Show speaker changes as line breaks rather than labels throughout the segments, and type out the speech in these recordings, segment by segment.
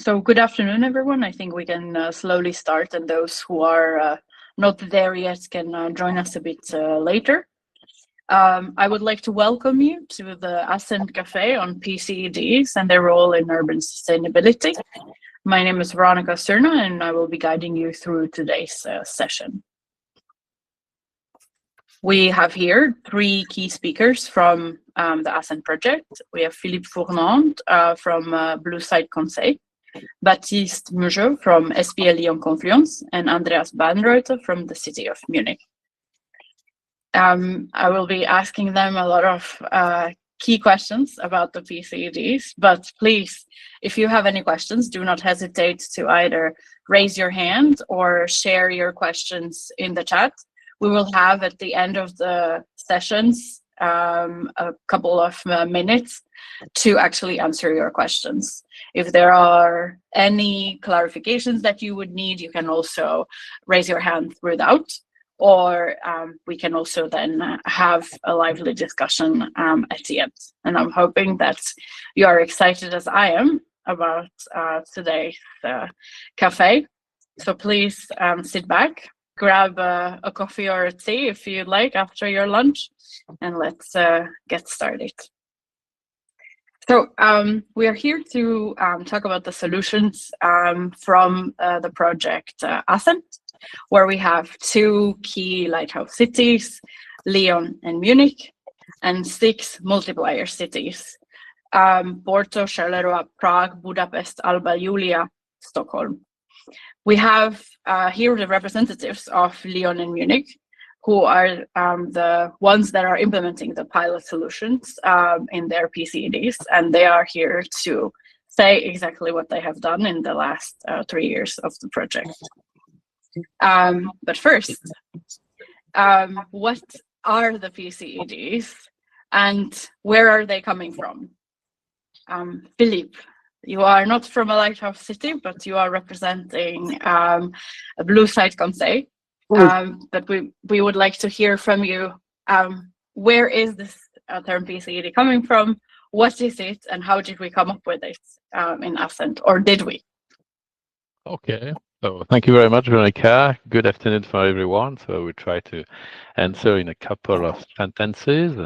So good afternoon, everyone. I think we can slowly start, and those who are not there yet can join us a bit later. I would like to welcome you to the ASCEND Café on PCEDs and their role in urban sustainability. My name is Veronika Cerna, and I will be guiding you through today's session. We have here three key speakers from the ASCEND project. We have Philippe Fournand from Blue Side Conseil, Baptiste Mougeot from Lyon Confluence, and Andreas Baernreuther from the city of Munich. I will be asking them a lot of key questions about the PCEDs, but please, if you have any questions, do not hesitate to either raise your hand or share your questions in the chat. We will have at the end of the sessions a couple of minutes to actually answer your questions. If there are any clarifications that you would need, you can also raise your hand throughout, or we can also then have a lively discussion at the end. And I'm hoping that you are excited as I am about today's cafe. So please sit back, grab a coffee or a tea if you'd like after your lunch, and let's get started. So we are here to talk about the solutions from the project ASCEND, where we have two key lighthouse cities, Lyon and Munich, and 6 multiplier cities, Porto, Charleroi, Prague, Budapest, Alba Iulia, Stockholm. We have here the representatives of Lyon and Munich, who are the ones that are implementing the pilot solutions in their PCEDs, and they are here to say exactly what they have done in the last 3 years of the project. But first, what are the PCEDs and where are they coming from? Philippe, you are not from a lighthouse city, but you are representing a Blue Side Conseil. But we would like to hear from you. Where is this term PCED coming from? What is it, and how did we come up with it in ASCEND, or did we?
Okay. So thank you very much, Veronika. Good afternoon for everyone. So we try to answer in a couple of sentences.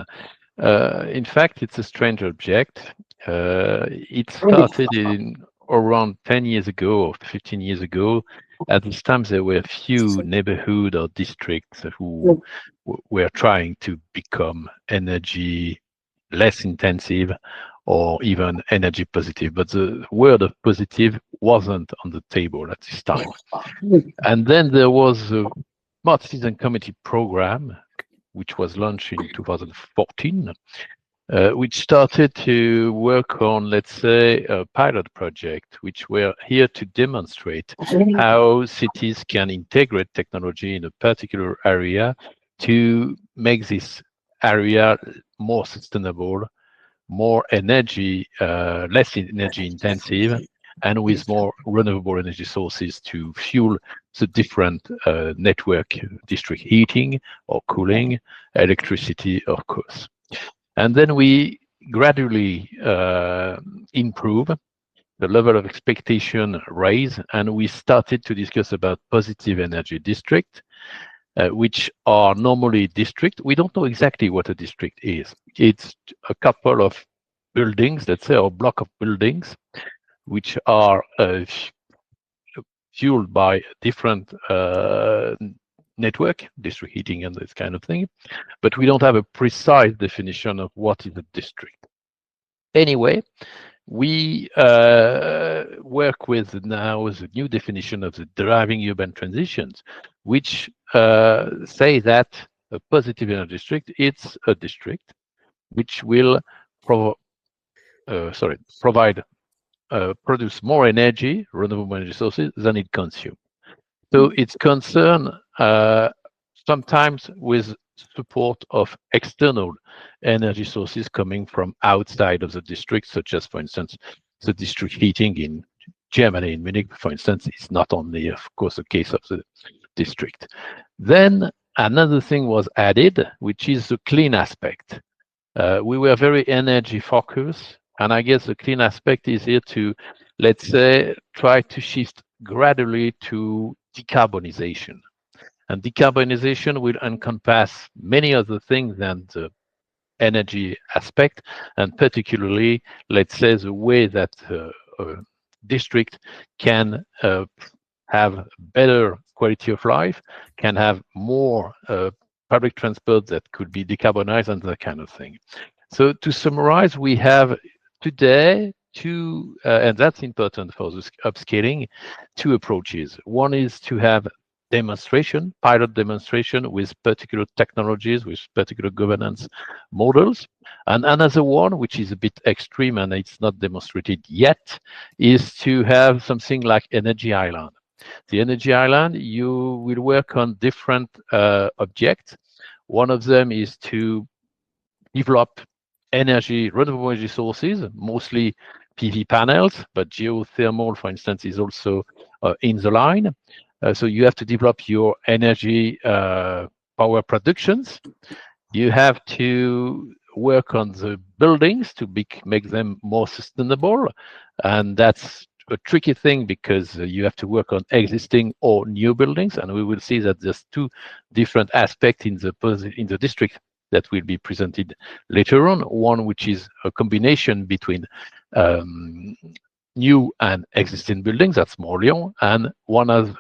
In fact, it's a strange object. It started in around 10 years ago or 15 years ago. At this time, there were few neighborhood or districts who were trying to become energy less intensive or even energy positive. But the word of positive wasn't on the table at this time. And then there was a multi-season committee program, which was launched in 2014, which started to work on, let's say, a pilot project, which were here to demonstrate how cities can integrate technology in a particular area to make this area more sustainable, more energy, less energy intensive, and with more renewable energy sources to fuel the different network, district heating or cooling, electricity, of course. And then we gradually improve the level of expectation raise, and we started to discuss about positive energy district, which are normally district. We don't know exactly what a district is. It's a couple of buildings, let's say, or block of buildings, which are fueled by different network, district heating and this kind of thing, but we don't have a precise definition of what is a district. Anyway, we work with now the new definition of the driving urban transitions, which say that a positive energy district, it's a district which will produce more energy, renewable energy sources, than it consumes. So it's concerned sometimes with support of external energy sources coming from outside of the district, such as, for instance, the district heating in Germany, in Munich, for instance, is not only, of course, the case of the district. Then another thing was added, which is the clean aspect. We were very energy focused, and I guess the clean aspect is here to let's say, try to shift gradually to decarbonization. And decarbonization will encompass many other things than the energy aspect, and particularly, let's say, the way that a district can have better quality of life, can have more public transport that could be decarbonized and that kind of thing. So to summarize, we have today two, and that's important for this upscaling, two approaches. One is to have demonstration, pilot demonstration with particular technologies, with particular governance models. And another one, which is a bit extreme and it's not demonstrated yet, is to have something like energy island. The energy island, you will work on different objects. One of them is to develop renewable energy sources, mostly PV panels, but geothermal, for instance, is also in the line. So you have to develop your energy power productions. You have to work on the buildings to make them more sustainable. And that's a tricky thing because you have to work on existing or new buildings. And we will see that there's two different aspects in the district that will be presented later on. One which is a combination between new and existing buildings, that's more Lyon, and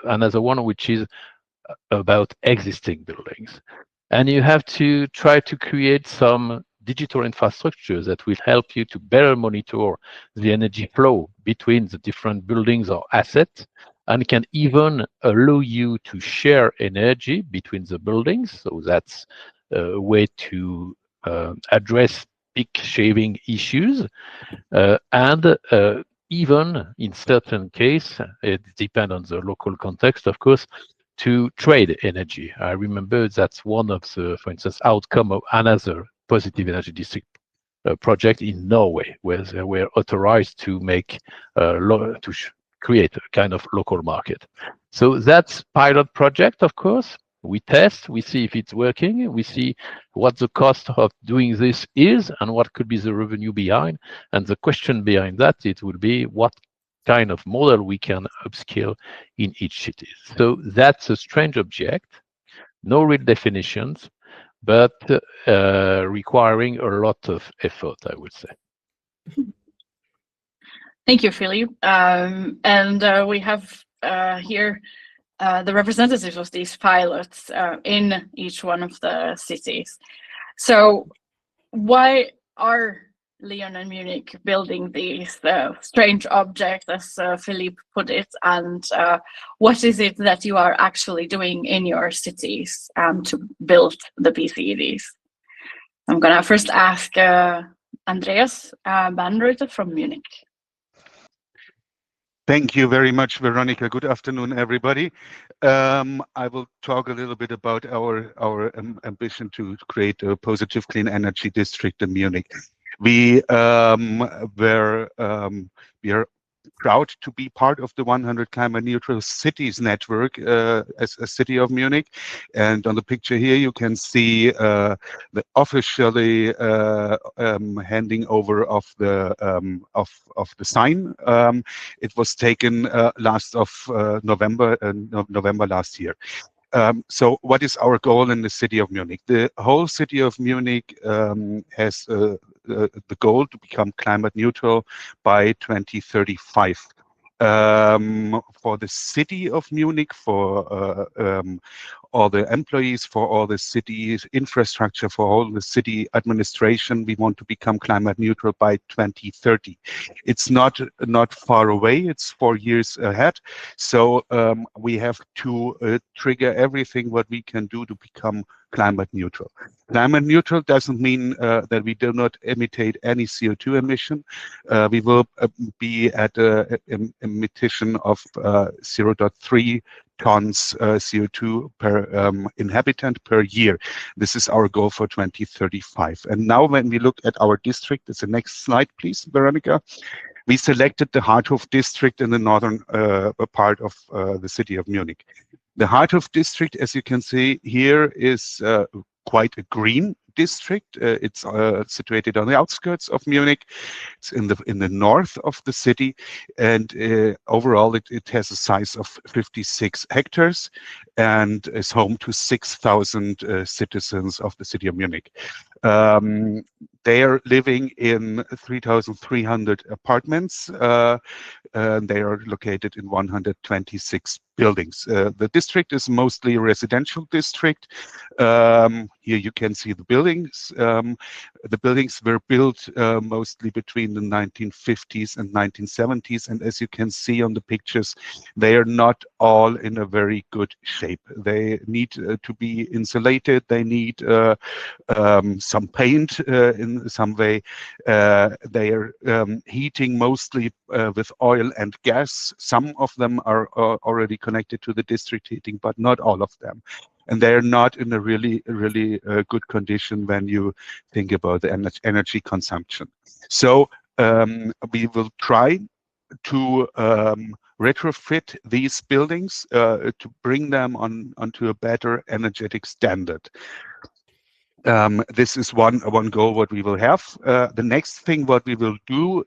another one which is about existing buildings. And you have to try to create some digital infrastructures that will help you to better monitor the energy flow between the different buildings or assets, and can even allow you to share energy between the buildings. So that's a way to address peak shaving issues, and even in certain case, it depends on the local context, of course, to trade energy. I remember that's one of the, for instance, outcome of another positive energy district project in Norway, where they were authorized to make create a kind of local market. So that's pilot project, of course. We test, we see if it's working, we see what the cost of doing this is and what could be the revenue behind. And the question behind that, it will be what kind of model we can upscale in each city. So that's a strange object, no real definitions, but requiring a lot of effort, I would say.
Thank you, Philippe. And we have here the representatives of these pilots in each one of the cities. So why are Lyon and Munich building these strange objects, as Philippe put it, and what is it that you are actually doing in your cities to build the PCEDs? I'm gonna first ask Andreas Baernreuther from Munich.
Thank you very much, Veronika. Good afternoon, everybody. I will talk a little bit about our ambition to create a positive clean energy district in Munich. We are proud to be part of the 100 climate neutral cities network as a city of Munich. And on the picture here, you can see the officially handing over of the sign. It was taken last of November last year. So what is our goal in the city of Munich? The whole city of Munich has the goal to become climate neutral by 2035. For the city of Munich, for all the employees, for all the city's infrastructure, for all the city administration, we want to become climate neutral by 2030. It's not far away, it's 4 years ahead. So we have to trigger everything what we can do to become climate neutral. Climate neutral doesn't mean that we do not emit any CO2 emission. We will be at an emission of 0.3 tons CO2 per inhabitant per year. This is our goal for 2035. And now when we look at our district, it's the next slide, please, Veronika. We selected the Harthof district in the northern part of the city of Munich. The Harthof district, as you can see here, is quite a green district. It's situated on the outskirts of Munich. It's in the north of the city, and overall it has a size of 56 hectares and is home to 6,000 citizens of the city of Munich. They are living in 3,300 apartments. They are located in 126 buildings. The district is mostly a residential district. Here you can see the buildings. The buildings were built mostly between the 1950s and 1970s, and as you can see on the pictures, they are not all in a very good shape. They need to be insulated. They need some paint in some way. They are heating mostly with oil and gas. Some of them are already connected to the district heating, but not all of them. And they're not in a really good condition when you think about the energy consumption. So we will try to retrofit these buildings to bring them onto a better energetic standard. This is one goal what we will have. The next thing what we will do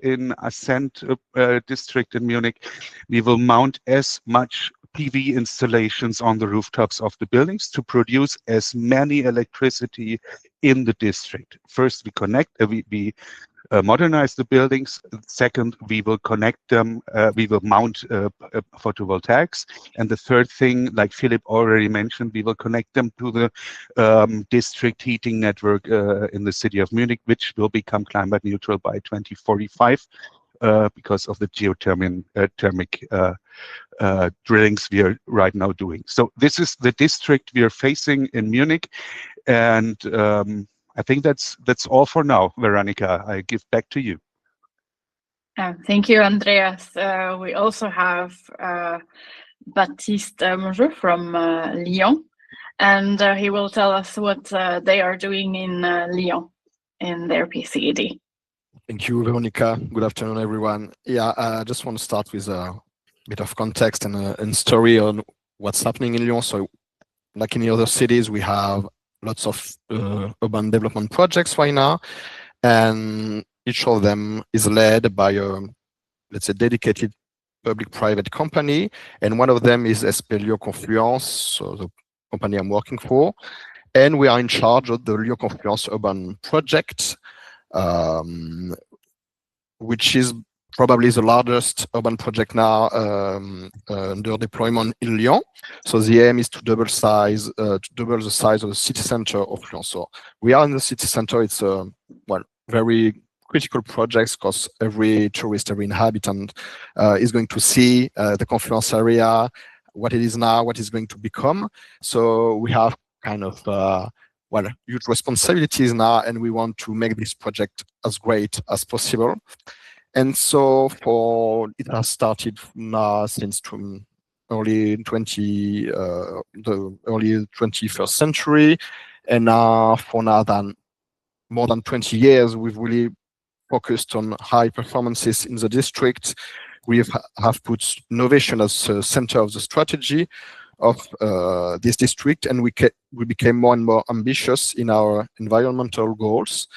in ASCEND district in Munich, we will mount as much PV installations on the rooftops of the buildings to produce as many electricity in the district. First, we connect, we modernize the buildings. Second, we will connect them, we will mount photovoltaics. And the third thing, like Philippe already mentioned, we will connect them to the district heating network in the city of Munich, which will become climate neutral by 2045 because of the geothermic drillings we are right now doing. So this is the district we are facing in Munich. And I think that's all for now, Veronika. I give back to you.
Thank you, Andreas. We also have Baptiste Mougeot from Lyon, and he will tell us what they are doing in Lyon in their PCED.
Thank you, Veronika. Good afternoon, everyone. Yeah, I just want to start with a bit of context and story on what's happening in Lyon. So, like in the other cities, we have lots of urban development projects right now, and each of them is led by a, let's say, dedicated public-private company, and one of them is Lyon Confluence, so the company I'm working for, and we are in charge of the Lyon Confluence urban project, which is probably the largest urban project now under deployment in Lyon. So the aim is to double the size of the city center of Lyon. So we are in the city center. It's a very critical project because every tourist, every inhabitant is going to see the Confluence area, what it is now, what it's going to become. So we have kind of huge responsibilities now, and we want to make this project as great as possible. And so it has started now since the early 21st century, and now for more than 20 years, we've really focused on high performances in the district. We have put innovation as the center of the strategy of this district, and we became more and more ambitious in our environmental goals.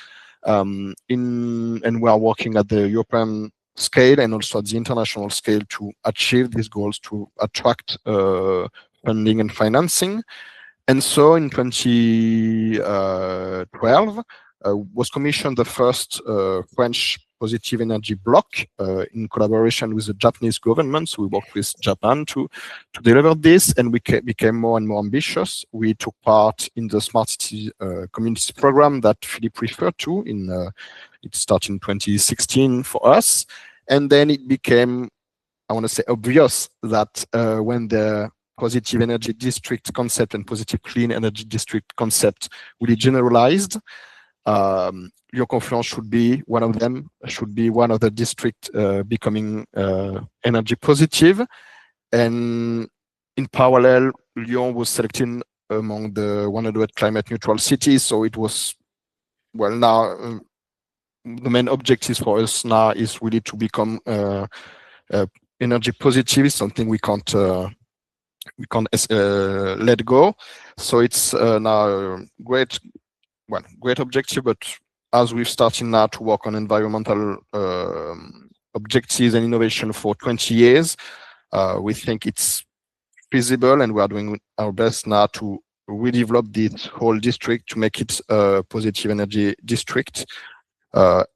And we are working at the European scale and also at the international scale to achieve these goals, to attract funding and financing. And so in 2012 was commissioned the first French positive energy block in collaboration with the Japanese government. So we worked with Japan to deliver this, and we became more and more ambitious. We took part in the Smart City Communities program that Philippe referred to. It started in 2016 for us, and then it became, I want to say, obvious that when the positive energy district concept and positive clean energy district concept really generalized, Lyon Confluence should be one of them, should be one of the districts becoming energy positive. And in parallel, Lyon was selected among the 100 climate neutral cities. So it was, now the main objective for us now is really to become energy positive. It's something we can't let go. So it's now a great well, great objective, but as we've started now to work on environmental objectives and innovation for 20 years, we think it's feasible, and we are doing our best now to redevelop this whole district to make it a positive energy district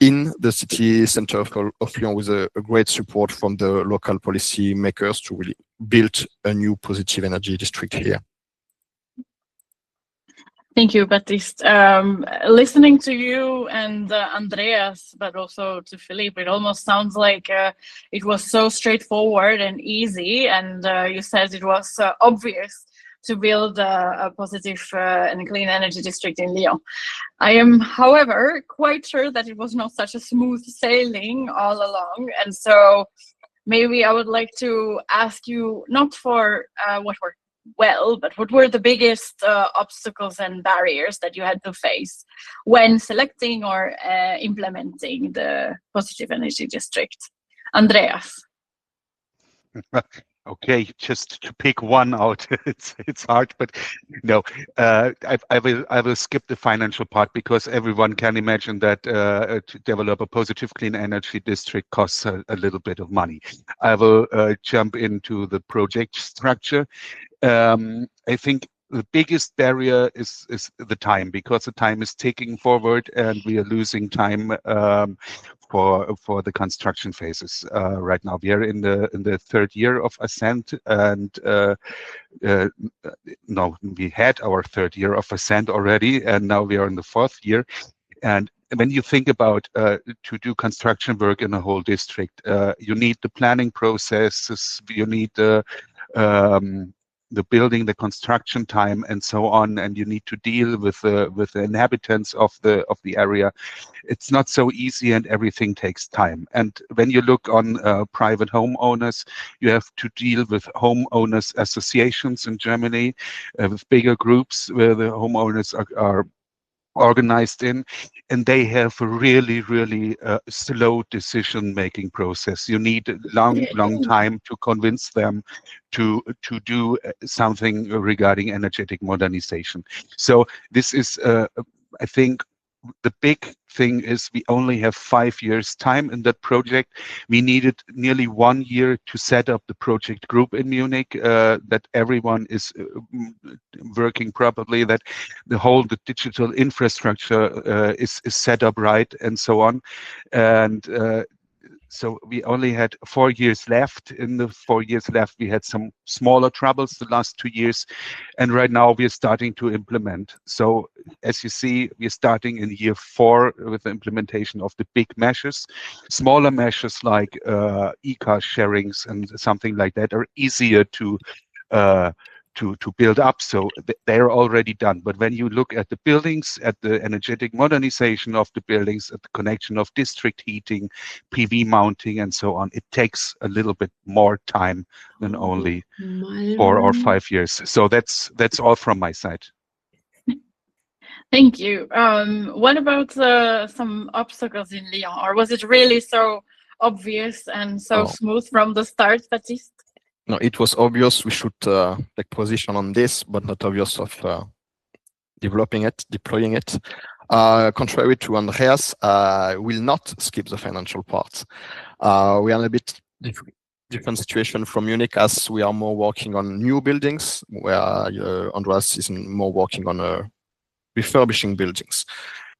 in the city center of Lyon, with a great support from the local policy makers to really build a new positive energy district here.
Thank you, Baptiste. Listening to you and Andreas, but also to Philippe, it almost sounds like it was so straightforward and easy, and you said it was obvious to build a positive and clean energy district in Lyon. I am, however, quite sure that it was not such a smooth sailing all along, and so maybe I would like to ask you, not for what worked well, but what were the biggest obstacles and barriers that you had to face when selecting or implementing the positive energy district? Andreas.
Okay, just to pick one out, it's hard, but no, I will skip the financial part, because everyone can imagine that to develop a positive clean energy district costs a little bit of money. I will jump into the project structure. I think the biggest barrier is the time, because the time is ticking forward and we are losing time for the construction phases. Right now we are in the third year of ASCEND, and no, we had our third year of ASCEND already, and now we are in the fourth year. And when you think about to do construction work in a whole district, you need the planning processes, you need the building, the construction time, and so on, and you need to deal with the inhabitants of the area. It's not so easy, and everything takes time. And when you look on private homeowners, you have to deal with homeowners associations in Germany, with bigger groups where the homeowners are organized in, and they have a really slow decision-making process. You need a long time to convince them to do something regarding energetic modernization. So this is, I think, the big thing is we only have 5 years time in that project. We needed nearly 1 year to set up the project group in Munich, that everyone is working properly, that the digital infrastructure is set up right, and so on. And so we only had 4 years left. In the 4 years left, we had some smaller troubles the last 2 years. And right now we're starting to implement. So as you see, we're starting in year 4 with the implementation of the big measures. Smaller measures like e-car sharings and something like that are easier to build up, so they're already done. But when you look at the buildings, at the energetic modernization of the buildings, at the connection of district heating, PV mounting, and so on, it takes a little bit more time than only 4 or 5 years. So that's all from my side.
Thank you. What about some obstacles in Lyon, or was it really so obvious and so smooth from the start, Baptiste?
No, it was obvious we should take position on this, but not obvious of developing it, deploying it. Contrary to Andreas, will not skip the financial part. We are in a bit different situation from Munich, as we are more working on new buildings, where Andreas is more working on refurbishing buildings.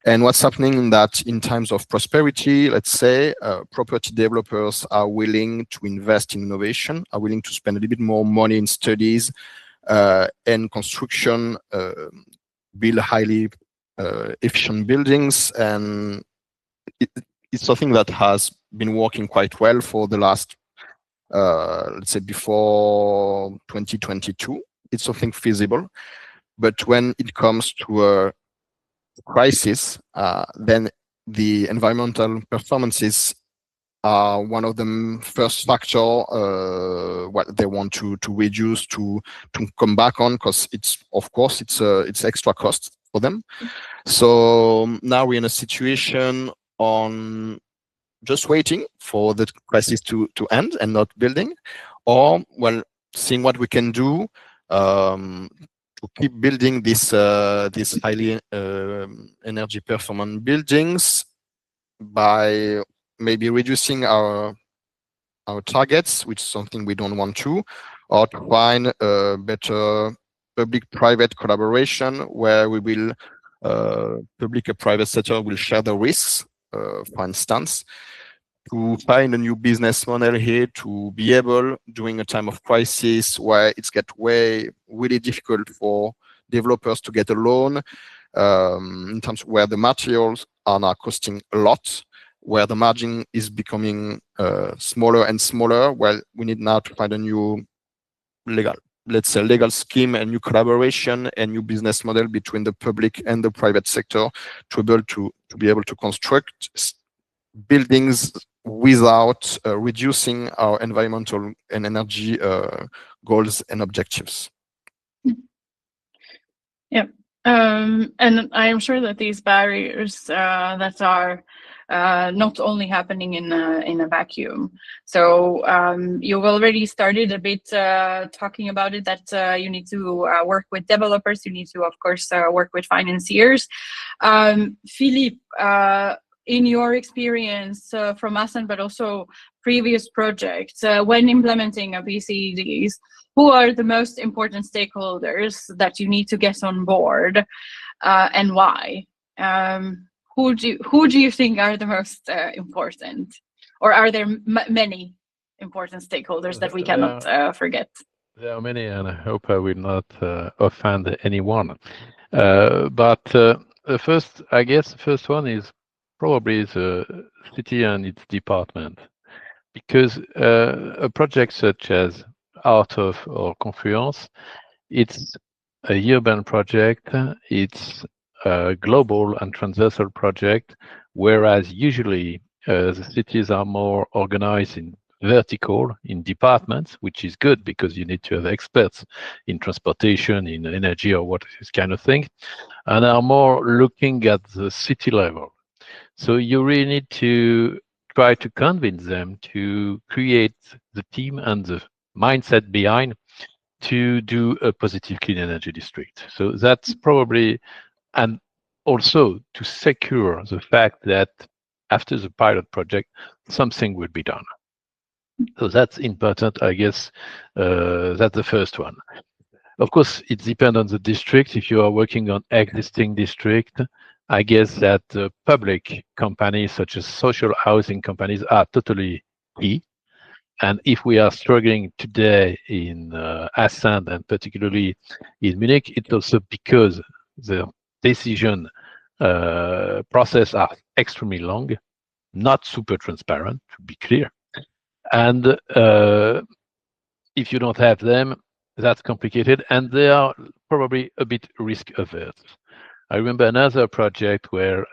And what's happening in that, in times of prosperity, let's say, property developers are willing to invest in innovation, are willing to spend a little bit more money in studies and construction, build highly efficient buildings. And it's something that has been working quite well for the last, let's say, before 2022. It's something feasible. But when it comes to a crisis, then the environmental performances are one of the first factor what they want to reduce, to come back on, because it's, of course, it's extra cost for them. So now we're in a situation on just waiting for the crisis to end and not building, or, well, seeing what we can do keep building this this highly energy performant buildings by maybe reducing our targets, which is something we don't want to, or to find a better public-private collaboration where we will public and private sector will share the risks, for instance, to find a new business model here, to be able, during a time of crisis where it's get really difficult for developers to get a loan, in terms where the materials are now costing a lot, where the margin is becoming smaller and smaller. Well, we need now to find a new legal scheme, a new collaboration, a new business model between the public and the private sector to be able to construct buildings without reducing our environmental and energy goals and objectives.
Yeah, and I'm sure that these barriers that are not only happening in a vacuum. So you've already started a bit talking about it, that you need to work with developers, you need to, of course, work with financiers. Philippe, in your experience from ASCEND, but also previous projects, when implementing a PCEDs, who are the most important stakeholders that you need to get on board, and why? Who do you think are the most important, or are there many important stakeholders that we cannot forget?
There are many, and I hope I will not offend anyone. But first, I guess the first one is probably the city and its department, because a project such as Art of or Confluence, it's a urban project, it's a global and transversal project, whereas usually the cities are more organized in vertical, in departments, which is good because you need to have experts in transportation, in energy, or what this kind of thing, and are more looking at the city level. So you really need to try to convince them to create the team and the mindset behind to do a positive clean energy district. So that's probably, and also to secure the fact that after the pilot project, something will be done. So that's important, I guess. That's the first one. Of course, it depends on the district. If you are working on existing district, I guess that public companies such as social housing companies are totally key. And if we are struggling today in ASCEND and particularly in Munich, it's also because the decision process are extremely long, not super transparent, to be clear. And if you don't have them, that's complicated, and they are probably a bit risk averse. I remember another project where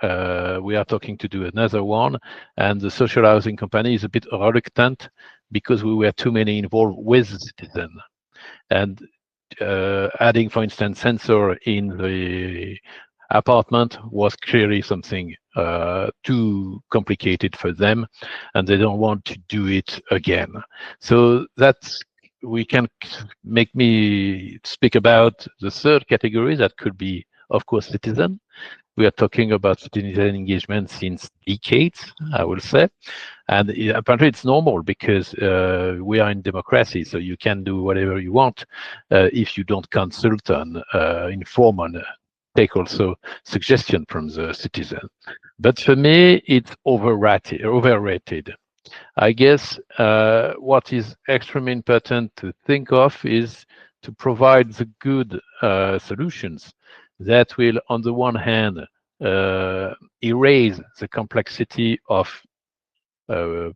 we are talking to do another one, and the social housing company is a bit reluctant because we were too many involved with the citizen. And adding, for instance, sensor in the apartment was clearly something too complicated for them, and they don't want to do it again. So that's, we can make me speak about the third category that could be, of course, citizen. We are talking about citizen engagement since decades, I will say. And apparently it's normal because we are in democracy, so you can do whatever you want if you don't consult and inform and take also suggestion from the citizen. But for me, it's overrated. I guess what is extremely important to think of is to provide the good solutions that will, on the one hand, erase the complexity of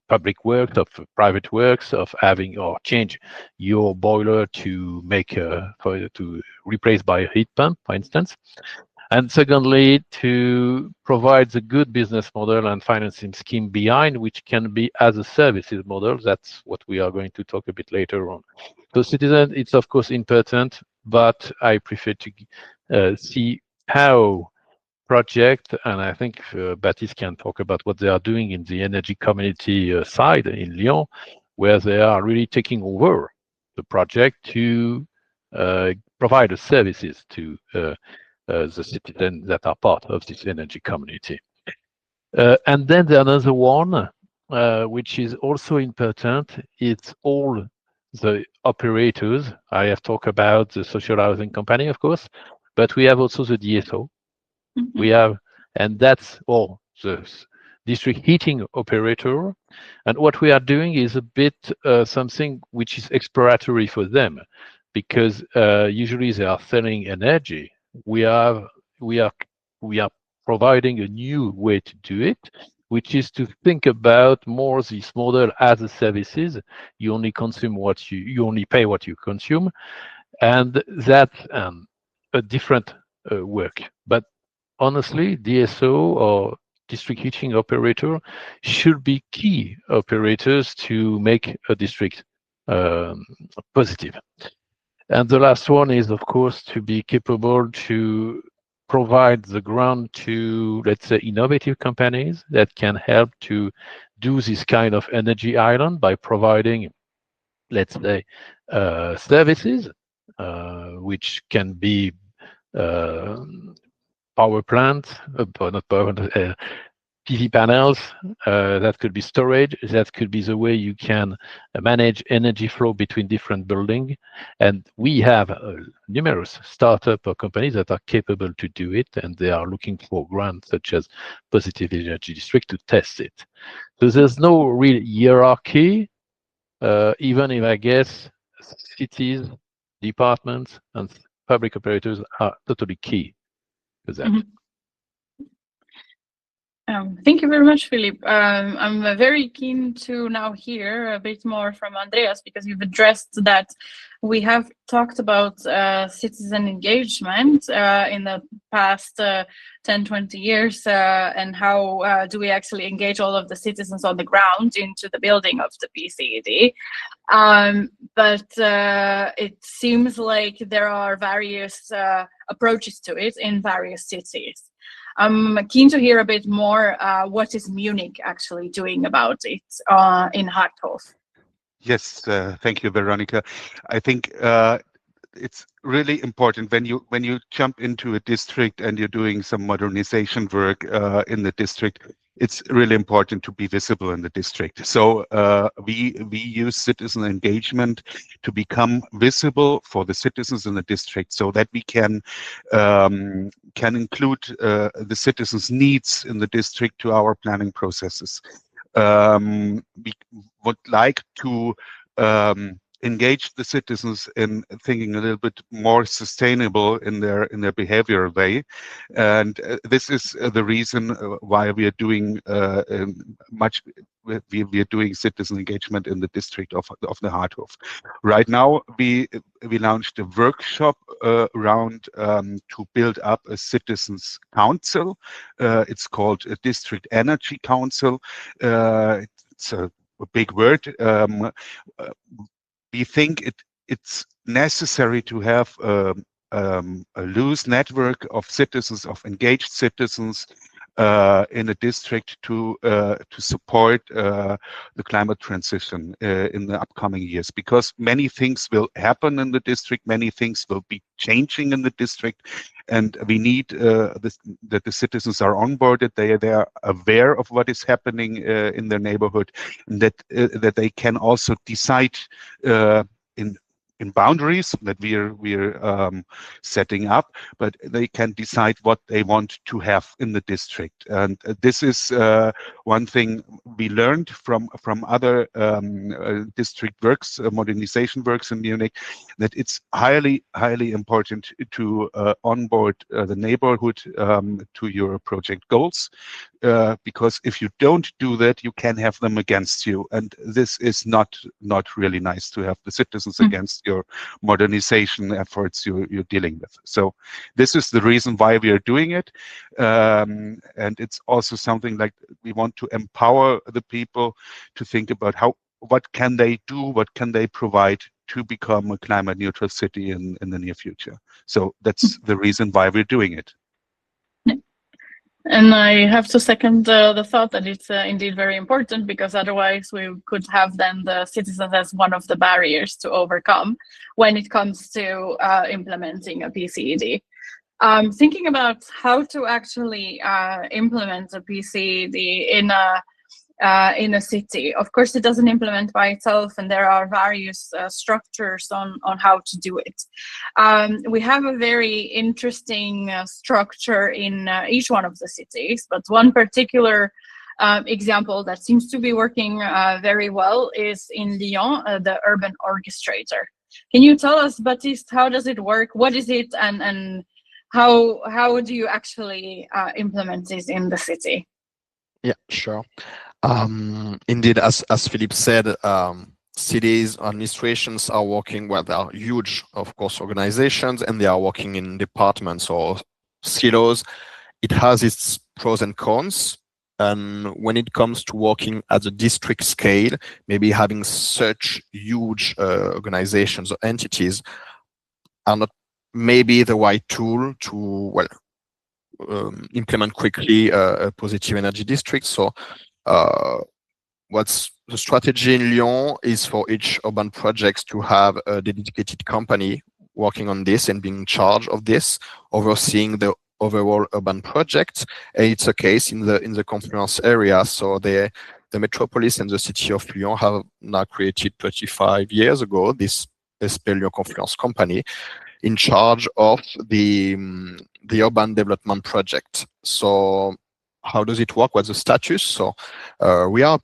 public works, of private works, of having or change your boiler to make to replace by a heat pump, for instance. And secondly, to provide the good business model and financing scheme behind, which can be as a services model. That's what we are going to talk a bit later on. So citizen, it's of course important, but I prefer to see how project, and I think Baptiste can talk about what they are doing in the energy community side in Lyon, where they are really taking over the project to provide the services to the citizens that are part of this energy community. And then the another one, which is also important, it's all the operators. I have talked about the social housing company, of course, but we have also the DSO.
Mm-hmm.
We have, and that's all the district heating operator. And what we are doing is a bit something which is exploratory for them, because usually they are selling energy. We are providing a new way to do it, which is to think about more this model as a services. You only consume what you only pay what you consume, and that's a different work. But honestly, DSO or district heating operator should be key operators to make a district positive. And the last one is, of course, to be capable to provide the ground to, let's say, innovative companies that can help to do this kind of energy island by providing, let's say, services, which can be power plants, not power, PV panels, that could be storage, that could be the way you can manage energy flow between different buildings. And we have numerous startup or companies that are capable to do it, and they are looking for grants such as Positive Energy District to test it. So there's no real hierarchy, even if I guess cities, departments, and public operators are totally key to that.
Mm-hmm. Thank you very much, Philippe. I'm very keen to now hear a bit more from Andreas, because you've addressed that we have talked about citizen engagement in the past 10-20 years, and how do we actually engage all of the citizens on the ground into the building of the PCED. But it seems like there are various approaches to it in various cities. I'm keen to hear a bit more what is Munich actually doing about it in Harthof.
Yes, thank you, Veronika. I think it's really important when you jump into a district and you're doing some modernization work in the district. It's really important to be visible in the district. So we use citizen engagement to become visible for the citizens in the district, so that we can include the citizens' needs in the district to our planning processes. We would like to engage the citizens in thinking a little bit more sustainable in their behavioral way, and this is the reason why we are doing we are doing citizen engagement in the district of the Harthof. Right now, we launched a workshop around to build up a citizens council. It's called a district energy council. It's a big word. We think it's necessary to have a loose network of citizens, of engaged citizens in a district to support the climate transition in the upcoming years, because many things will happen in the district, many things will be changing in the district, and we need that the citizens are onboarded, they are aware of what is happening in their neighborhood, and that they can also decide in boundaries that we're setting up, but they can decide what they want to have in the district. And this is one thing we learned from other district works, modernization works in Munich, that it's highly important to onboard the neighborhood to your project goals, because if you don't do that, you can have them against you, and this is not really nice to have the citizens against your modernization efforts you're dealing with. So this is the reason why we are doing it, and it's also something like we want to empower the people to think about what can they do, what can they provide to become a climate neutral city in the near future. So that's the reason why we're doing it.
And I have to second the thought that it's indeed very important, because otherwise we could have then the citizens as one of the barriers to overcome when it comes to implementing a PCED. Thinking about how to actually implement a PCED in a city. Of course, it doesn't implement by itself, and there are various structures on how to do it. We have a very interesting structure in each one of the cities, but one particular example that seems to be working very well is in Lyon, the urban orchestrator. Can you tell us, Baptiste, how does it work? What is it, and how do you actually implement this in the city?
Yeah, sure. Indeed, as Philippe said, cities, administrations are working, well, they are huge, of course, organizations, and they are working in departments or silos. It has its pros and cons. And when it comes to working at the district scale, maybe having such huge organizations or entities are not maybe the right tool to, well, implement quickly a positive energy district. So what's the strategy in Lyon is for each urban project to have a dedicated company working on this and being in charge of this, overseeing the overall urban project. And it's a case in the Confluence area. So the metropolis and the city of Lyon have now created 35 years ago this Lyon Confluence company in charge of the urban development project. So how does it work? What's the status? So we are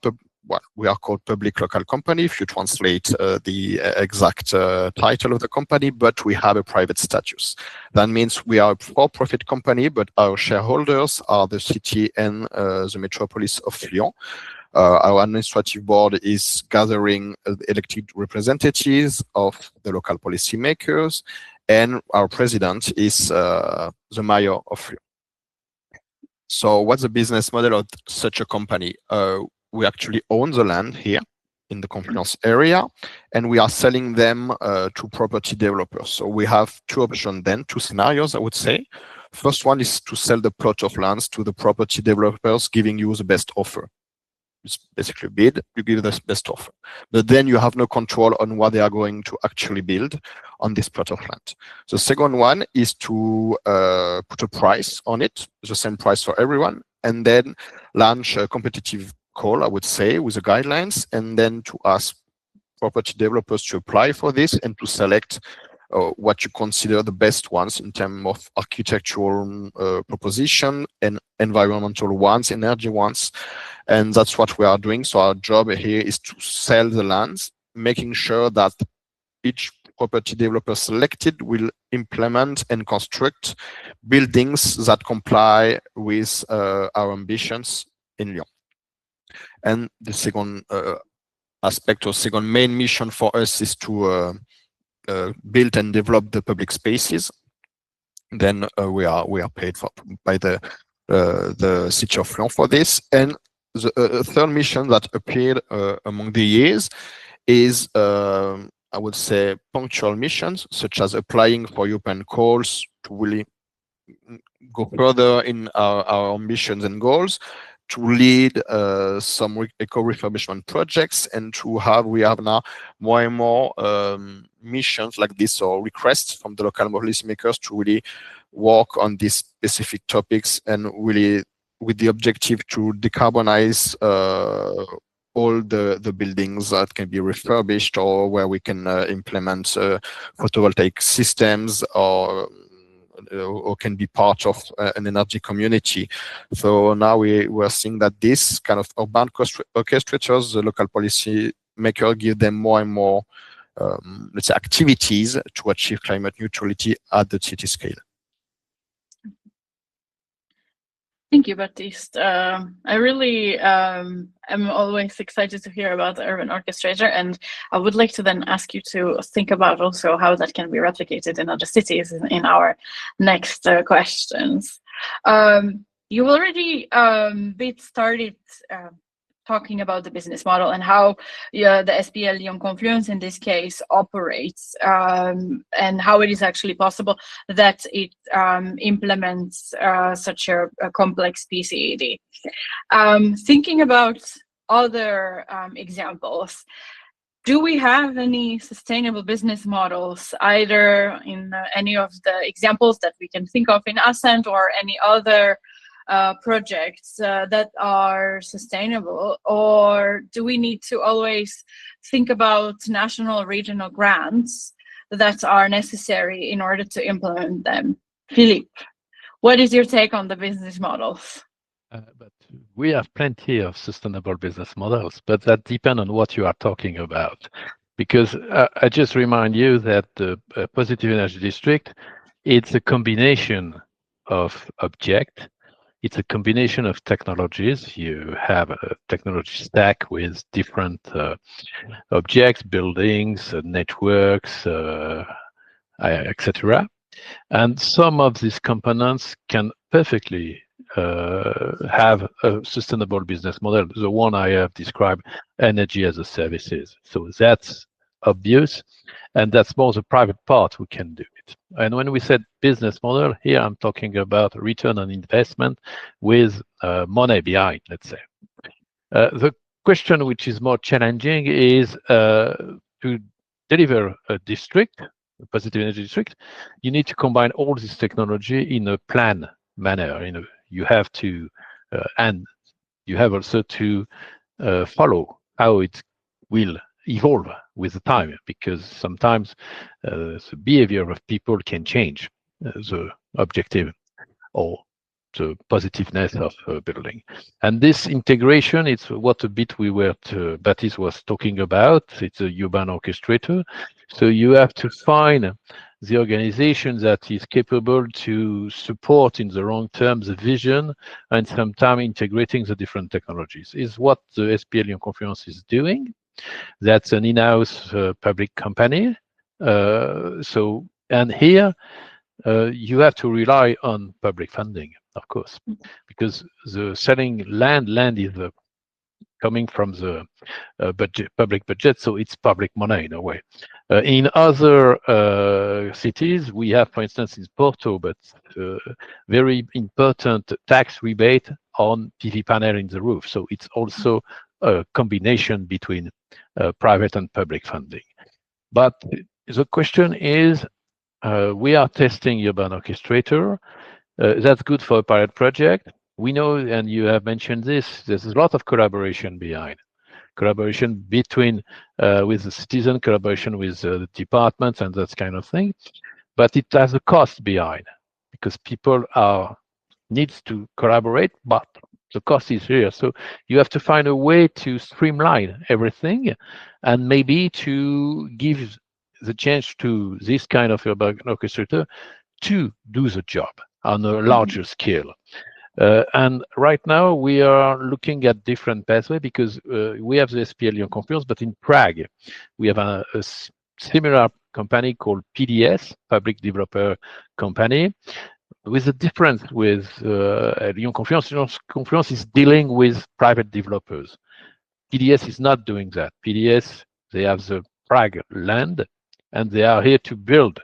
called public local company, if you translate the exact title of the company, but we have a private status. That means we are a for-profit company, but our shareholders are the city and the metropolis of Lyon. Our administrative board is gathering elected representatives of the local policymakers, and our president is the mayor of Lyon. So what's the business model of such a company? We actually own the land here in the Confluence area, and we are selling them to property developers. So we have two options then, two scenarios, I would say. First one is to sell the plot of lands to the property developers, giving you the best offer. It's basically bid, you give the best offer. But then you have no control on what they are going to actually build on this plot of land. The second one is to put a price on it, the same price for everyone, and then launch a competitive call, I would say, with the guidelines, and then to ask property developers to apply for this and to select what you consider the best ones in terms of architectural proposition and environmental ones, energy ones. And that's what we are doing. So our job here is to sell the lands, making sure that each property developer selected will implement and construct buildings that comply with our ambitions in Lyon. And the second aspect or second main mission for us is to build and develop the public spaces. Then we are paid by the city of Lyon for this. And the third mission that appeared among the years is, I would say, punctual missions, such as applying for European calls to really go further in our ambitions and goals, to lead some eco-refurbishment projects, and we have now more and more missions like this, or requests from the local policymakers to really work on these specific topics, and really with the objective to decarbonize all the buildings that can be refurbished, or where we can implement photovoltaic systems, or can be part of an energy community. So now we are seeing that this kind of urban orchestrators, the local policy maker, give them more and more, let's say, activities to achieve climate neutrality at the city scale.
Thank you, Baptiste. I really am always excited to hear about the urban orchestrator, and I would like to then ask you to think about also how that can be replicated in other cities in our next questions. You already started talking about the business model and how the SPL Lyon Confluence in this case operates, and how it is actually possible that it implements such a complex PCED. Thinking about other examples, do we have any sustainable business models, either in any of the examples that we can think of in ASCEND or any other projects that are sustainable, or do we need to always think about national or regional grants that are necessary in order to implement them? Philippe, what is your take on the business models?
But we have plenty of sustainable business models, but that depends on what you are talking about. Because I just remind you that the positive energy district, it's a combination of objects. It's a combination of technologies. You have a technology stack with different objects, buildings, networks, etc. And some of these components can perfectly have a sustainable business model. The one I have described, energy as a services. So that's obvious, and that's more the private part who can do it. And when we said business model, here I'm talking about return on investment with money behind, let's say. The question which is more challenging is to deliver a district, a positive energy district, you need to combine all this technology in a planned manner. You have to, and you have also to follow how it will evolve with the time, because sometimes the behavior of people can change the objective or the positiveness of a building. And this integration, it's what a bit Baptiste was talking about. It's a urban orchestrator. So you have to find the organization that is capable to support in the long term the vision and sometimes integrating the different technologies. Is what the SPL Lyon Confluence is doing. That's an in-house public company. And here you have to rely on public funding, of course, because the selling land is coming from the public budget, so it's public money in a way. In other cities, we have, for instance, in Porto, but very important tax rebate on PV panel in the roof. So it's also a combination between private and public funding. But the question is, we are testing urban orchestrator. That's good for a pilot project. We know, and you have mentioned this, there's a lot of collaboration behind. Collaboration between with the citizen, collaboration with the departments and that kind of thing. But it has a cost behind, because people needs to collaborate, but the cost is here. So you have to find a way to streamline everything and maybe to give the chance to this kind of urban orchestrator to do the job on a larger scale. And right now we are looking at different pathways, because we have the SPL Lyon Confluence, but in Prague we have a similar company called PDS, Public Developer Company, with a difference with Lyon Confluence. Lyon Confluence is dealing with private developers. PDS is not doing that. PDS, they have the Prague land, and they are here to build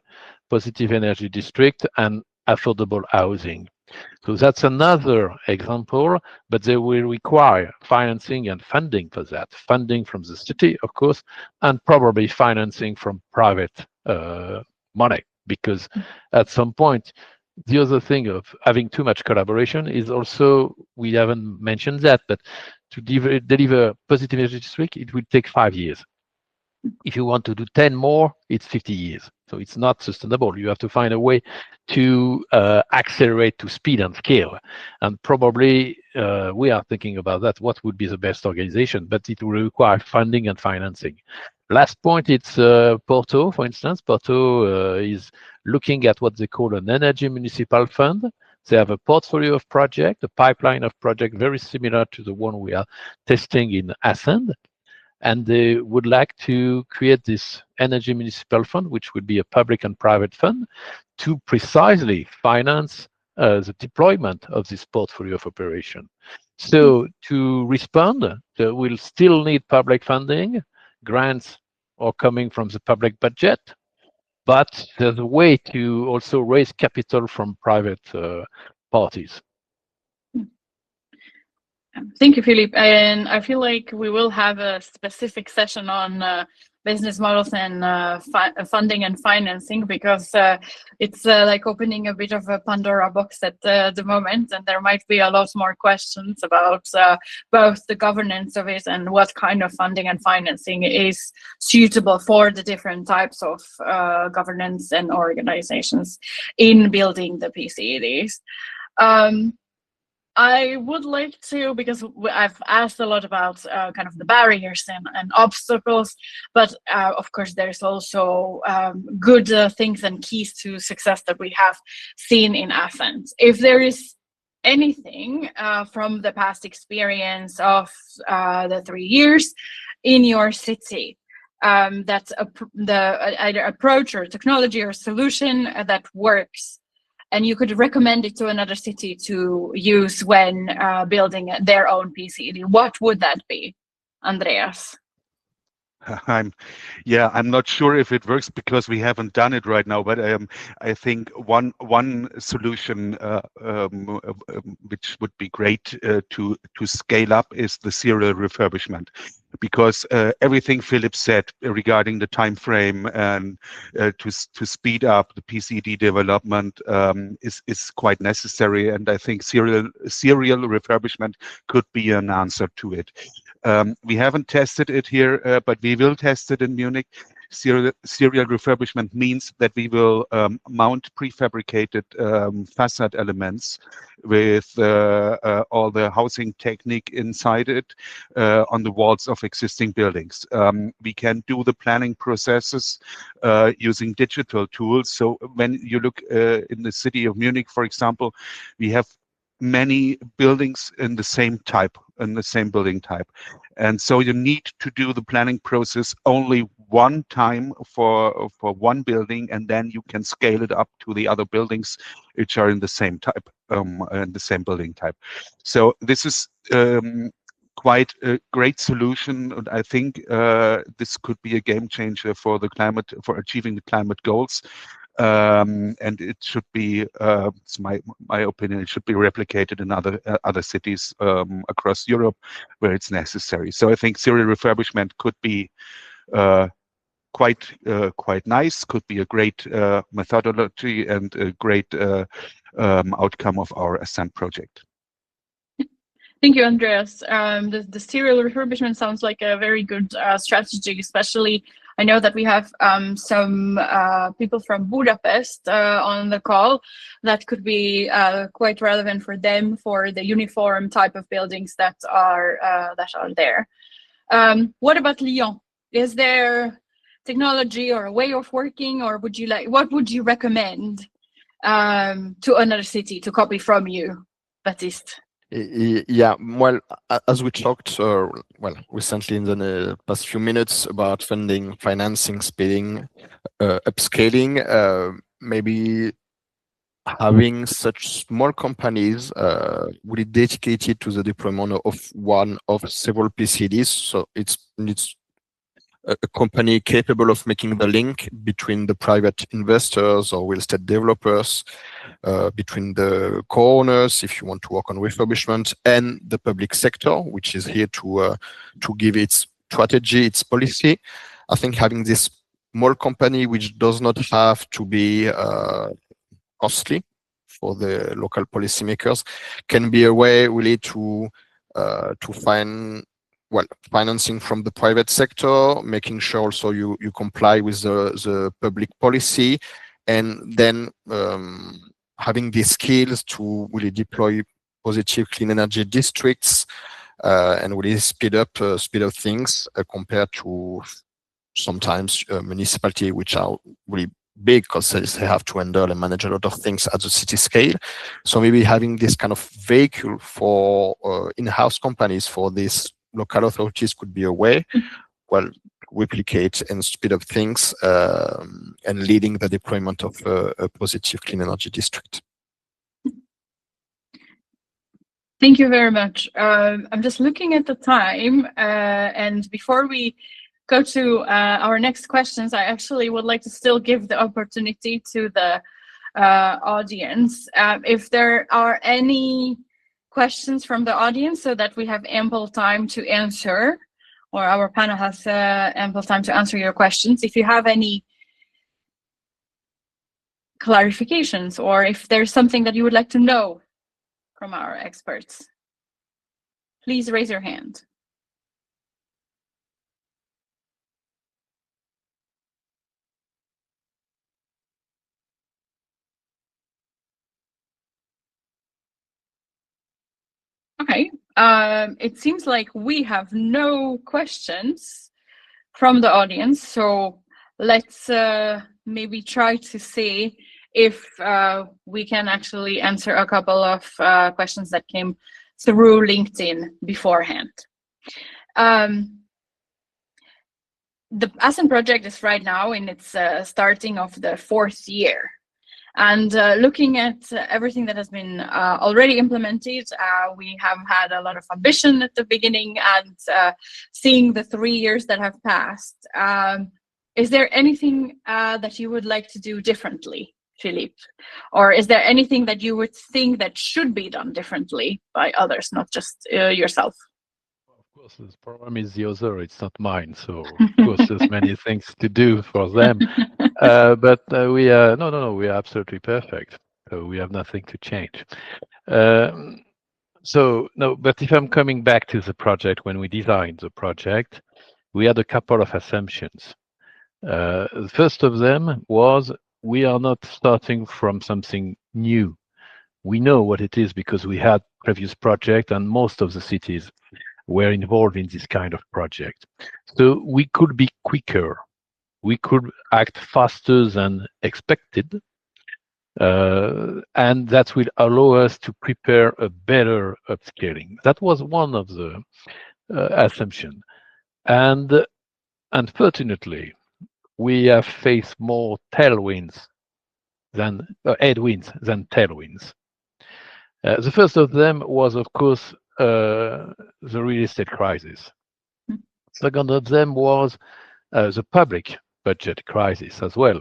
positive energy district and affordable housing. So that's another example, but they will require financing and funding for that. Funding from the city, of course, and probably financing from private money, because at some point, the other thing of having too much collaboration is also, we haven't mentioned that, but to deliver positive energy district, it will take 5 years. If you want to do 10 more, it's 50 years. So it's not sustainable. You have to find a way to accelerate to speed and scale. And probably we are thinking about that. What would be the best organization? But it will require funding and financing. Last point, it's Porto, for instance. Porto is looking at what they call an energy municipal fund. They have a portfolio of projects, a pipeline of projects very similar to the one we are testing in ASCEND. And they would like to create this energy municipal fund, which would be a public and private fund, to precisely finance the deployment of this portfolio of operation. So to respond, so we'll still need public funding. Grants are coming from the public budget, but there's a way to also raise capital from private parties.
Thank you, Philippe. And I feel like we will have a specific session on business models and funding and financing, because it's like opening a bit of a Pandora box at the moment, and there might be a lot more questions about both the governance of it and what kind of funding and financing is suitable for the different types of governance and organizations in building the PCEDs. I would like to, because I've asked a lot about kind of the barriers and obstacles, but of course there's also good things and keys to success that we have seen in ASCEND. If there is anything from the past experience of the 3 years in your city, that's the either approach or technology or solution that works, and you could recommend it to another city to use when building their own PCED, what would that be, Andreas?
I'm not sure if it works because we haven't done it right now, but I think one solution which would be great to scale up is the serial refurbishment, because everything Philippe said regarding the time frame and to speed up the PCED development is quite necessary, and I think serial refurbishment could be an answer to it. We haven't tested it here, but we will test it in Munich. Serial refurbishment means that we will mount prefabricated facade elements with all the housing technique inside it on the walls of existing buildings. We can do the planning processes using digital tools. So when you look in the city of Munich, for example, we have many buildings in the same building type, and so you need to do the planning process only one time for one building, and then you can scale it up to the other buildings which are in the same type, in the same building type. So this is quite a great solution, and I think this could be a game changer for achieving the climate goals. And it should be, it's my opinion, it should be replicated in other cities across Europe where it's necessary. So I think serial refurbishment could be quite nice, could be a great methodology and a great outcome of our ASCEND project.
Thank you, Andreas. The serial refurbishment sounds like a very good strategy, especially I know that we have some people from Budapest on the call that could be quite relevant for them for the uniform type of buildings that are there. What about Lyon? Is there technology or a way of working, or what would you recommend to another city to copy from you, Baptiste?
Yeah, well, as we talked recently in the past few minutes about funding, financing, speeding, upscaling, maybe having such small companies really dedicated to the deployment of one of several PCEDs. So it's a company capable of making the link between the private investors or real estate developers, between the co-owners, if you want to work on refurbishment, and the public sector, which is here to give its strategy, its policy. I think having this small company, which does not have to be costly for the local policymakers, can be a way really to find financing from the private sector, making sure also you comply with the public policy, and then having the skills to really deploy positive clean energy districts and really speed up things compared to sometimes municipality, which are really big because they have to handle and manage a lot of things at the city scale. So maybe having this kind of vehicle for in-house companies for these local authorities could be a way, replicate and speed up things and leading the deployment of a positive clean energy district.
Thank you very much. I'm just looking at the time, and before we go to our next questions, I actually would like to still give the opportunity to the audience. If there are any questions from the audience, so that we have ample time to answer, or our panel has ample time to answer your questions. If you have any clarifications, or if there's something that you would like to know from our experts, please raise your hand. Okay, it seems like we have no questions from the audience, so let's maybe try to see if we can actually answer a couple of questions that came through LinkedIn beforehand. The ASCEND project is right now in its starting of the 4th year. And looking at everything that has been already implemented, we have had a lot of ambition at the beginning, and seeing the 3 years that have passed, is there anything that you would like to do differently, Philippe? Or is there anything that you would think that should be done differently by others, not just yourself?
Of course, this problem is the other, it's not mine. So, of course, there's many things to do for them. But we are, no, we are absolutely perfect. So we have nothing to change. So, no, but if I'm coming back to the project, when we designed the project, we had a couple of assumptions. The first of them was we are not starting from something new. We know what it is because we had previous project, and most of the cities were involved in this kind of project. So we could be quicker. We could act faster than expected. And that will allow us to prepare a better upscaling. That was one of the assumptions. And unfortunately, we have faced more tailwinds than headwinds than tailwinds. The first of them was, of course, the real estate crisis. Second of them was the public budget crisis as well.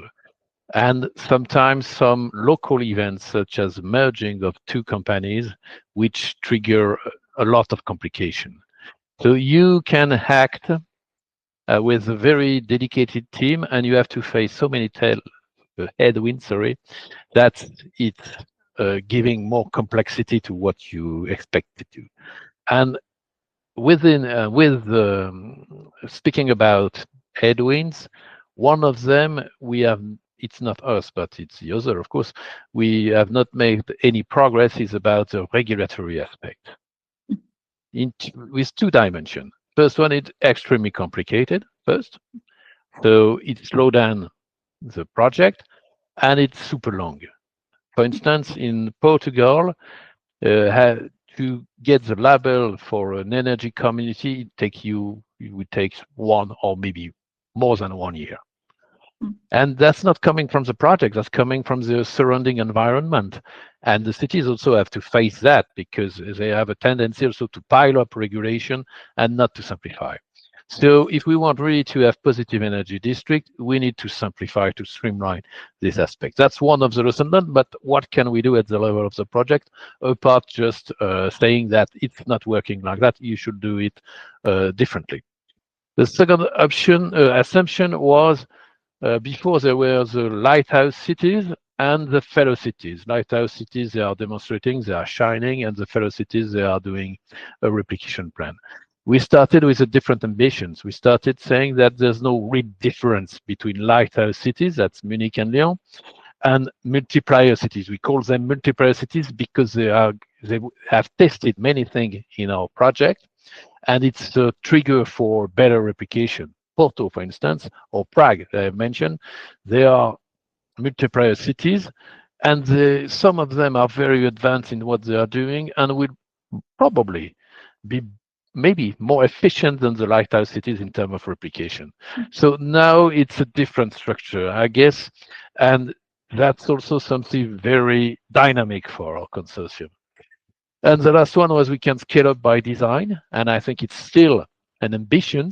And sometimes some local events, such as merging of two companies, which trigger a lot of complication. So you can act with a very dedicated team, and you have to face so many headwinds, that it's giving more complexity to what you expect to do. And speaking about headwinds, one of them we have, it's not us, but it's the other, of course, we have not made any progress, is about the regulatory aspect. With 2 dimensions. First one, it's extremely complicated, first. So it slowed down the project, and it's super long. For instance, in Portugal, to get the label for an energy community, it would take 1 or maybe more than 1 year. And that's not coming from the project, that's coming from the surrounding environment. And the cities also have to face that, because they have a tendency also to pile up regulation and not to simplify. So if we want really to have positive energy district, we need to simplify, to streamline this aspect. That's one of the lessons learned, but what can we do at the level of the project, apart just saying that it's not working like that, you should do it differently. The second assumption was, before there were the lighthouse cities and the fellow cities. Lighthouse cities, they are demonstrating, they are shining, and the fellow cities, they are doing a replication plan. We started with a different ambitions. We started saying that there's no real difference between lighthouse cities, that's Munich and Lyon, and multiplier cities. We call them multiplier cities because they have tested many things in our project, and it's a trigger for better replication. Porto, for instance, or Prague, I mentioned, they are multiplier cities, and some of them are very advanced in what they are doing and will probably be maybe more efficient than the lighthouse cities in terms of replication. So now it's a different structure, I guess, and that's also something very dynamic for our consortium. And the last one was we can scale up by design, and I think it's still an ambition,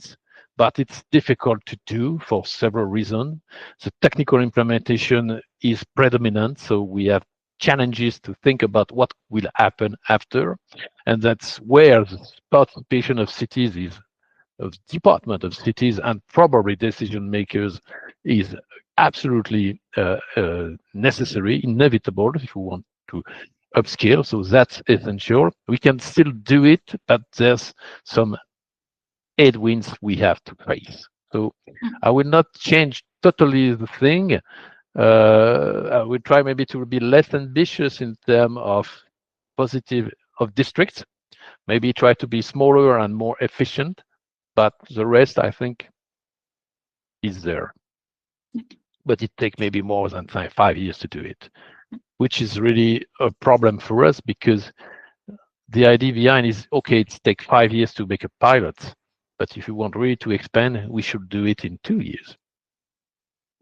but it's difficult to do for several reasons. The technical implementation is predominant, so we have challenges to think about what will happen after, and that's where the participation of cities is, of department of cities and probably decision makers is absolutely necessary, inevitable if we want to upscale. So that's essential. We can still do it, but there's some headwinds we have to face. So I will not change totally the thing. I will try maybe to be less ambitious in terms of positive of districts, maybe try to be smaller and more efficient, but the rest I think is there. But it takes maybe more than 5 years to do it, which is really a problem for us because the idea behind is, okay, it takes 5 years to make a pilot, but if you want really to expand, we should do it in 2 years,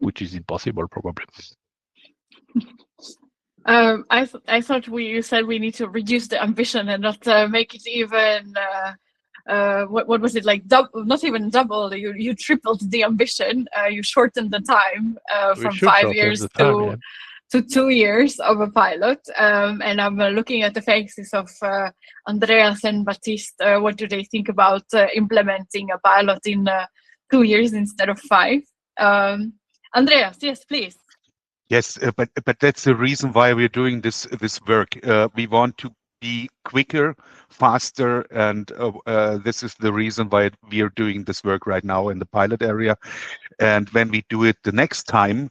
which is impossible probably.
I thought you said we need to reduce the ambition and not make it even what was it, like double, not even double, you tripled the ambition, you shortened the time from 5 years to 2 years of a pilot, and I'm looking at the faces of Andreas and Baptiste. What do they think about implementing a pilot in 2 years instead of 5? Andreas, yes, please.
Yes, but that's the reason why we're doing this work. We want to be quicker, faster, and this is the reason why we are doing this work right now in the pilot area. And when we do it the next time,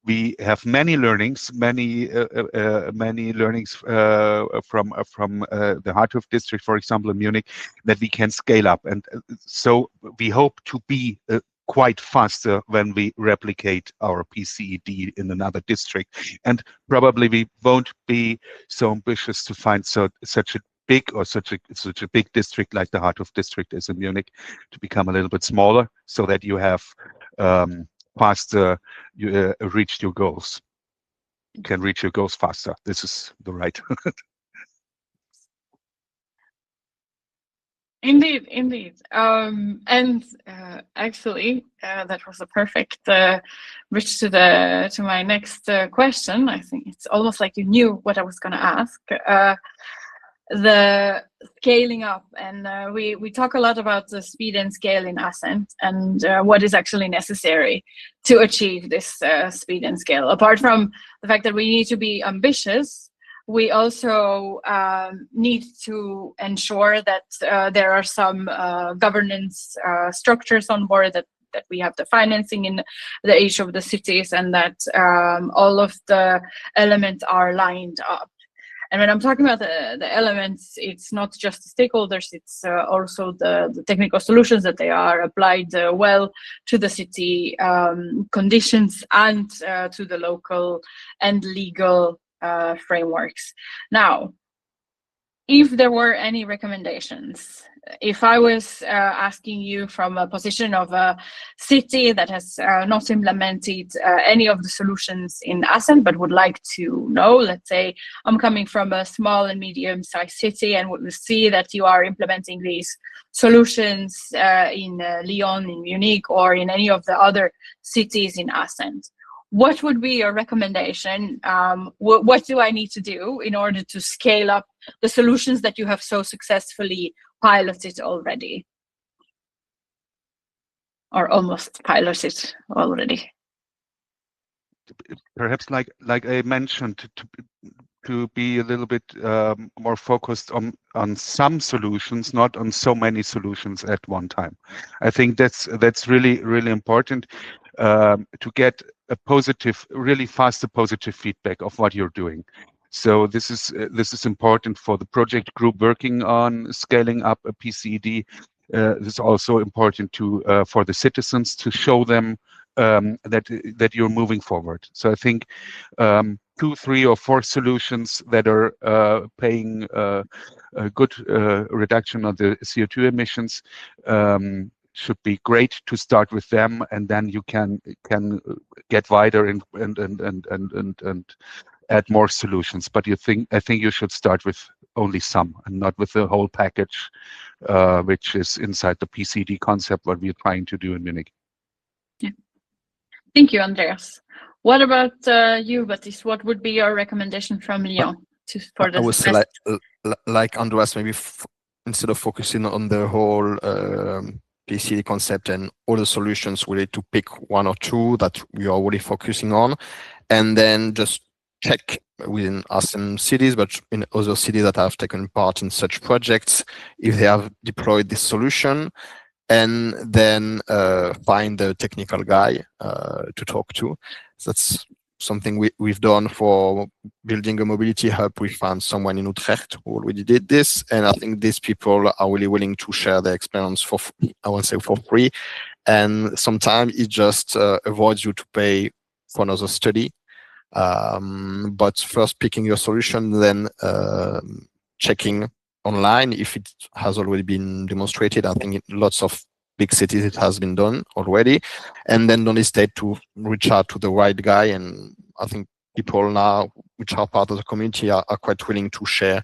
we have many learnings, many learnings from the Harthof district, for example, in Munich, that we can scale up. And so we hope to be quite faster when we replicate our PCED in another district. And probably we won't be so ambitious to find such a big district like the Harthof district is in Munich, to become a little bit smaller so that you have faster, you reach your goals. You can reach your goals faster. This is the right.
Indeed. Actually, that was a perfect bridge to my next question. I think it's almost like you knew what I was going to ask. The scaling up, and we talk a lot about the speed and scale in ASCEND, and what is actually necessary to achieve this speed and scale. Apart from the fact that we need to be ambitious, we also need to ensure that there are some governance structures on board, that we have the financing in each of the cities, and that all of the elements are lined up. And when I'm talking about the elements, it's not just the stakeholders, it's also the technical solutions, that they are applied well to the city conditions and to the local and legal frameworks. Now, if there were any recommendations, if I was asking you from a position of a city that has not implemented any of the solutions in ASCEND but would like to know, let's say I'm coming from a small and medium-sized city and would see that you are implementing these solutions in Lyon, in Munich, or in any of the other cities in ASCEND, what would be your recommendation? What do I need to do in order to scale up the solutions that you have so successfully piloted already? Or almost piloted already?
Perhaps like I mentioned, to be a little bit more focused on some solutions, not on so many solutions at one time. I think that's really important to get a positive, really faster positive feedback of what you're doing. So this is important for the project group working on scaling up a PCED. This is also important for the citizens, to show them that you're moving forward. So I think 2, 3, or 4 solutions that are paying a good reduction of the CO2 emissions should be great to start with them, and then you can get wider and add more solutions. But I think you should start with only some and not with the whole package, which is inside the PCED concept, what we're trying to do in Munich.
Yeah. Thank you, Andreas. What about you, Baptiste? What would be your recommendation from Lyon for this?
I would say like Andreas, maybe instead of focusing on the whole PCED concept and all the solutions, we need to pick one or two that we are already focusing on, and then just check within ASCEND cities, but in other cities that have taken part in such projects, if they have deployed this solution, and then find the technical guy to talk to. So that's something we've done for building a mobility hub. We found someone in Utrecht who already did this, and I think these people are really willing to share their experience for, I won't say for free, and sometimes it just avoids you to pay for another study. But first picking your solution, then checking online if it has already been demonstrated. I think in lots of big cities it has been done already, and then don't hesitate to reach out to the right guy. And I think people now which are part of the community are quite willing to share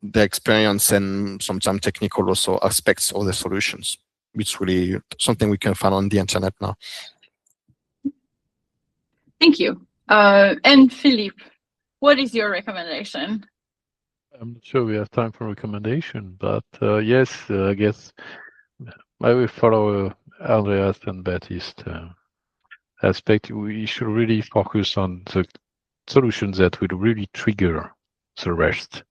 their experience and sometimes technical also aspects of the solutions. It's really something we can find on the internet now.
Thank you. And Philippe, what is your recommendation?
I'm not sure we have time for recommendation, but yes, I guess I will follow Andreas and Baptiste aspect. We should really focus on the solutions that will really trigger the rest.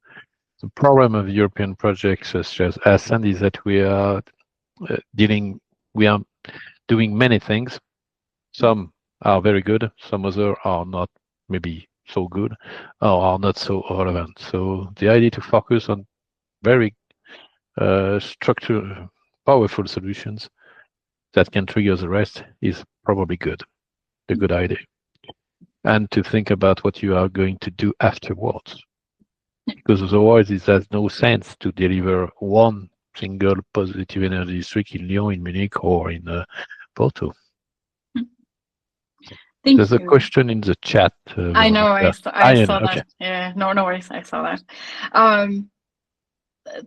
The problem of European projects such as ASCEND is that we are doing many things. Some are very good, some other are not maybe so good or are not so relevant. So the idea to focus on very structured, powerful solutions that can trigger the rest is probably a good idea. And to think about what you are going to do afterwards. Because otherwise it has no sense to deliver one single positive energy district in Lyon, in Munich, or in Porto. There's a question in the chat.
I know, I saw
okay.
that. Yeah, no worries, I saw that.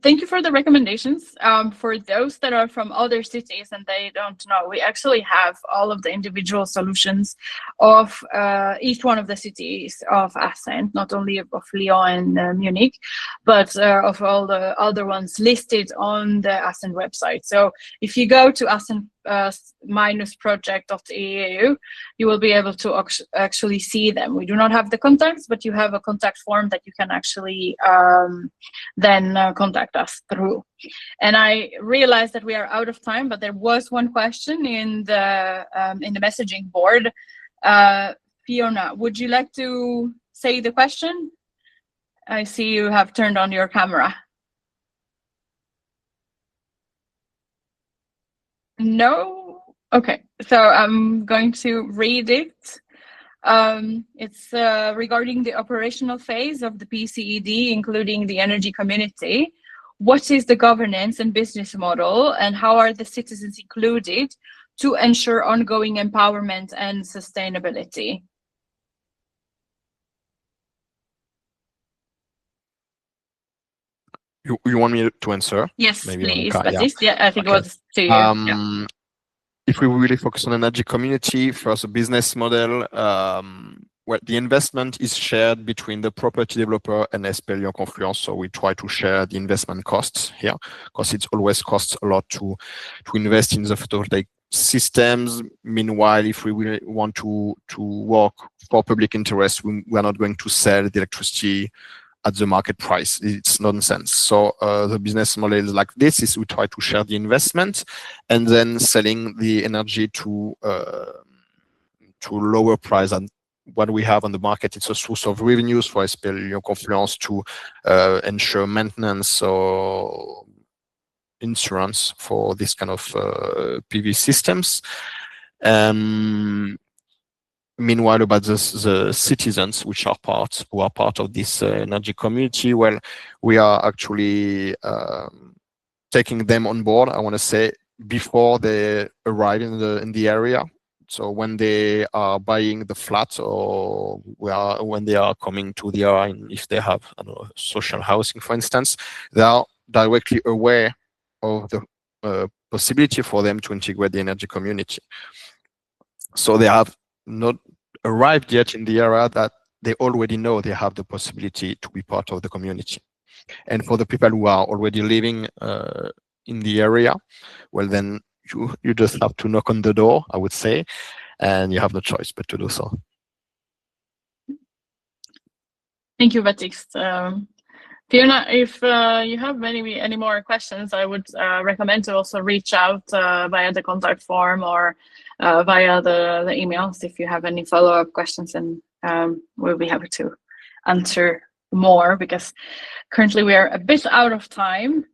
Thank you for the recommendations. For those that are from other cities and they don't know, we actually have all of the individual solutions of each one of the cities of ASCEND, not only of Lyon and Munich, but of all the other ones listed on the ASCEND website. So if you go to ASCEND -project.eu, you will be able to actually see them. We do not have the contacts, but you have a contact form that you can actually then contact us through. And I realized that we are out of time, but there was one question in the messaging board. Fiona, would you like to say the question? I see you have turned on your camera. No? Okay, so I'm going to read it. It's regarding the operational phase of the PCED, including the energy community. What is the governance and business model, and how are the citizens included to ensure ongoing empowerment and sustainability?
You want me to answer?
Yes,
maybe
please,
Veronika,
Baptiste. Yeah, I think
okay.
it was to you. Yeah.
If we really focus on energy community, first a business model, well, the investment is shared between the property developer and Lyon Confluence. So we try to share the investment costs here, because it always costs a lot to invest in the photovoltaic systems. Meanwhile, if we really want to work for public interest, we are not going to sell the electricity at the market price. It's nonsense. So the business model is like this: is we try to share the investment and then selling the energy to lower price than what we have on the market. It's a source of revenues for Lyon Confluence to ensure maintenance or insurance for this kind of PV systems. Meanwhile, about the citizens who are part of this energy community, well, we are actually taking them on board, I want to say, before they arrive in the area. So when they are buying the flat, or when they are coming to the area, if they have, I don't know, social housing, for instance, they are directly aware of the possibility for them to integrate the energy community. So they have not arrived yet in the area that they already know they have the possibility to be part of the community. And for the people who are already living in the area, well, then you just have to knock on the door, I would say, and you have no choice but to do so.
Thank you, Baptiste. Fiona, if you have any more questions, I would recommend to also reach out via the contact form or via the emails if you have any follow-up questions, and we'll be happy to answer more, because currently we are a bit out of time.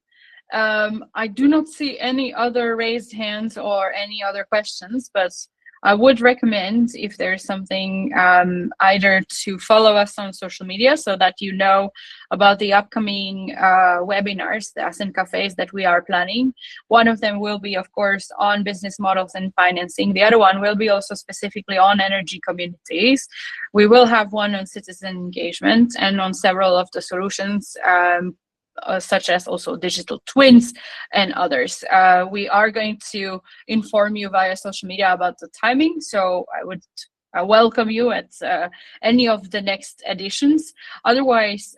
I do not see any other raised hands or any other questions, but I would recommend, if there's something, either to follow us on social media so that you know about the upcoming webinars, the ASCEND Cafés that we are planning. One of them will be, of course, on business models and financing. The other one will be also specifically on energy communities. We will have one on citizen engagement and on several of the solutions, such as also digital twins and others. We are going to inform you via social media about the timing, so I would welcome you at any of the next editions. Otherwise,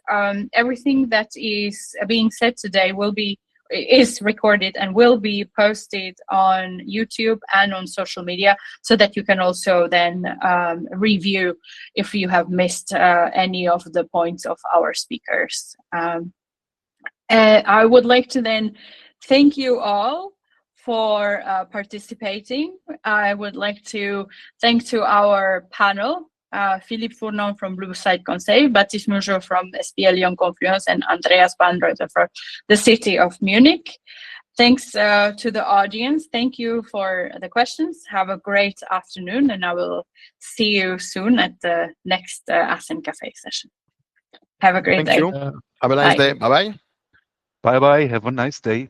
everything that is being said today is recorded and will be posted on YouTube and on social media, so that you can also then review if you have missed any of the points of our speakers. I would like to then thank you all for participating. I would like to thank to our panel, Philippe Fournand from Blue Side Conseil, Baptiste Mougeot from SPL Lyon Confluence, and Andreas Baernreuther from the city of Munich. Thanks to the audience. Thank you for the questions. Have a great afternoon, and I will see you soon at the next ASCEND Café session. Have a great day.
Thank you. Have a nice day. Bye-bye.
Bye-bye. Have a nice day.